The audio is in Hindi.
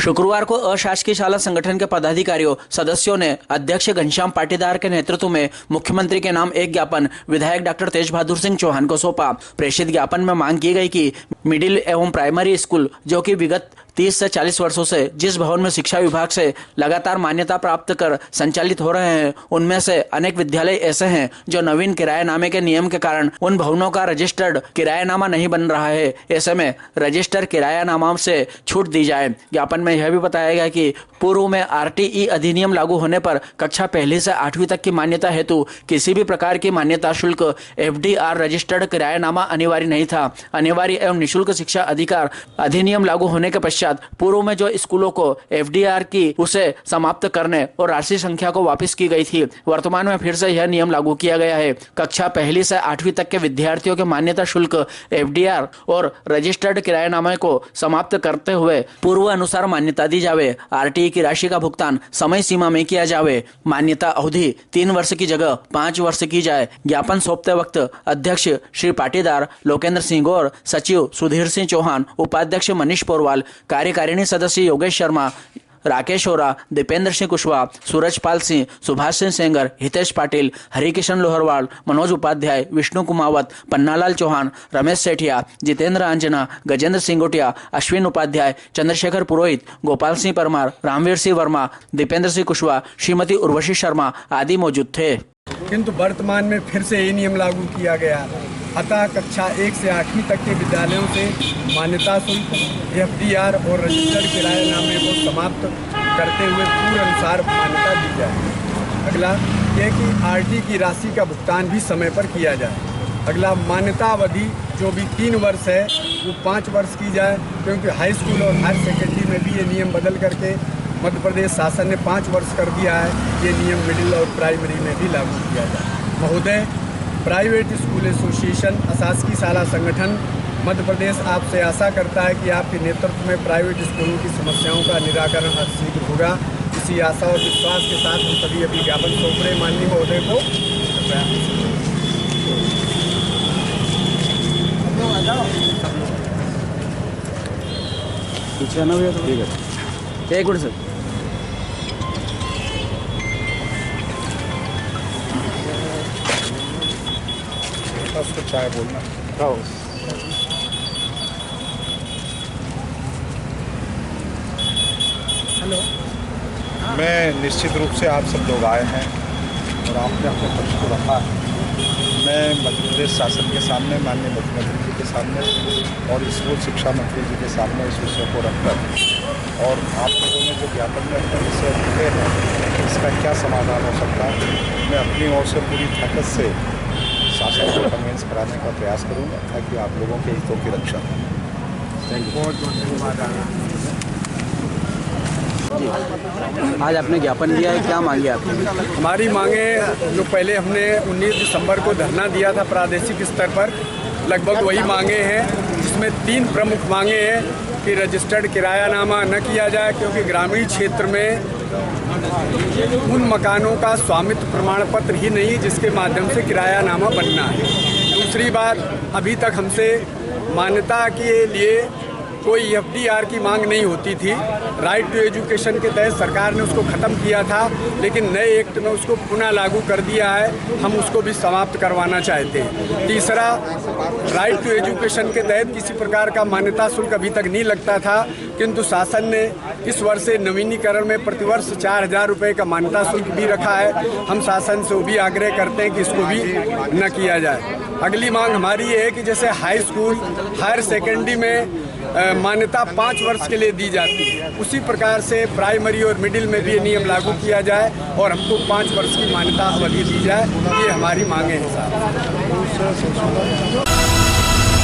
शुक्रवार को अशासकीय शाला संगठन के पदाधिकारियों सदस्यों ने अध्यक्ष घनश्याम पाटीदार के नेतृत्व में मुख्यमंत्री के नाम एक ज्ञापन विधायक डॉक्टर तेज बहादुर सिंह चौहान को सौंपा। प्रेषित ज्ञापन में मांग की गई कि मिडिल एवं प्राइमरी स्कूल जो कि विगत 30 से 40 वर्षों से जिस भवन में शिक्षा विभाग से लगातार मान्यता प्राप्त कर संचालित हो रहे हैं, उनमें से अनेक विद्यालय ऐसे हैं जो नवीन किरायानामे के नियम के कारण उन भवनों का रजिस्टर्ड किरायानामा नहीं बन रहा है। ऐसे में रजिस्टर्ड किरायानामा से छूट दी जाए। ज्ञापन में यह भी बताया गया कि पूर्व में RTE अधिनियम लागू होने पर कक्षा 1 से 8वीं तक की मान्यता हेतु किसी भी प्रकार की मान्यता शुल्क FDR रजिस्टर्ड किरायानामा अनिवार्य नहीं था। अनिवार्य एवं निःशुल्क शिक्षा अधिकार अधिनियम लागू होने के पश्चात पूर्व में जो स्कूलों को FDR की उसे समाप्त करने और राशि संख्या को वापस की गई थी, वर्तमान में फिर से यह नियम लागू किया गया है। कक्षा 1 से 8वीं तक के विद्यार्थियों के मान्यता शुल्क FDR और रजिस्टर्ड किरायानामे को समाप्त करते हुए पूर्व अनुसार मान्यता दी जावे। RTE की राशि का भुगतान समय सीमा में किया जावे। मान्यता अवधि 3 वर्ष की जगह 5 वर्ष की जाए। ज्ञापन सौंपते वक्त अध्यक्ष श्री पाटीदार, लोकेंद्र सिंह गौर, सचिव सुधीर सिंह चौहान, उपाध्यक्ष मनीष पोरवाल, कार्यकारिणी सदस्य योगेश शर्मा, राकेश ओरा, दीपेंद्र सिंह कुशवाहा, सूरजपाल सिंह, सुभाष सिंह सेंगर, हितेश पाटिल, हरिकिशन लोहरवाल, मनोज उपाध्याय, विष्णु कुमावत, पन्नालाल चौहान, रमेश सेठिया, जितेंद्र आंजना, गजेंद्र सिंगोटिया, अश्विन उपाध्याय, चंद्रशेखर पुरोहित, गोपाल सिंह परमार, रामवीर सिंह वर्मा, दीपेंद्र सिंह कुशवाहा, श्रीमती उर्वशी शर्मा आदि मौजूद थे। किंतु वर्तमान में फिर से ये नियम लागू किया गया। अतः कक्षा 1 से 8वीं तक के विद्यालयों से मान्यता शुल्क FDR और रजिस्टर्ड किरायानामे को समाप्त करते हुए पूर्व अनुसार मान्यता दी जाए। अगला यह कि RTE की राशि का भुगतान भी समय पर किया जाए। अगला मान्यता अवधि जो भी 3 वर्ष है वो 5 वर्ष की जाए, क्योंकि हाई स्कूल और हायर सेकेंडरी में भी ये नियम बदल करके मध्य प्रदेश शासन ने 5 वर्ष कर दिया है। ये नियम मिडिल और प्राइमरी में भी लागू किया जाए। महोदय, प्राइवेट स्कूल एसोसिएशन अशासकीय शाला संगठन मध्य प्रदेश आपसे आशा करता है कि आपके नेतृत्व में प्राइवेट स्कूलों की समस्याओं का निराकरण शीघ्र होगा। इसी आशा और विश्वास के साथ हम सभी अभी ज्ञापन सौंप रहे माननीय महोदय को। पीछे आना भैया, ठीक है, एक मिनट सर। उसको चाय बोलना। हेलो, मैं निश्चित रूप से आप सब लोग आए हैं और आपने अपने पक्ष को रखा है। मैं मध्य प्रदेश शासन के सामने, माननीय मुख्यमंत्री जी के सामने और स्कूल शिक्षा मंत्री जी के सामने इस विषय को रखकर और आप लोगों ने जो ज्ञापन में अपने विषय रखे हैं इसका क्या समाधान हो सकता है, मैं अपनी ओर से पूरी ताकत से शासन को कन्विंस कराने का प्रयास करूंगा ताकि आप लोगों के हितों की रक्षा हो। बहुत बहुत धन्यवाद। आज आपने ज्ञापन दिया है, क्या मांगे आपने? हमारी मांगे जो पहले हमने 19 दिसंबर को धरना दिया था प्रादेशिक स्तर पर, लगभग वही मांगे हैं, जिसमें 3 प्रमुख मांगे हैं कि रजिस्टर्ड किरायानामा न किया जाए, क्योंकि ग्रामीण क्षेत्र में उन मकानों का स्वामित्व प्रमाण पत्र ही नहीं जिसके माध्यम से किरायानामा बनना है। दूसरी बात, अभी तक हमसे मान्यता के लिए कोई FDR की मांग नहीं होती थी। राइट टू एजुकेशन के तहत सरकार ने उसको ख़त्म किया था, लेकिन नए एक्ट में उसको पुनः लागू कर दिया है। हम उसको भी समाप्त करवाना चाहते हैं। तीसरा, राइट टू एजुकेशन के तहत किसी प्रकार का मान्यता शुल्क अभी तक नहीं लगता था, किंतु शासन ने इस वर्ष से नवीनीकरण में प्रतिवर्ष 4000 रुपये का मान्यता शुल्क भी रखा है। हम शासन से वो भी आग्रह करते हैं कि इसको भी न किया जाए। अगली मांग हमारी ये है कि जैसे हाई स्कूल, हायर सेकेंडरी में मान्यता 5 वर्ष के लिए दी जाती है, उसी प्रकार से प्राइमरी और मिडिल में भी ये नियम लागू किया जाए और हमको 5 वर्ष की मान्यता अवधि दी जाए। ये हमारी मांगे हैं साहब।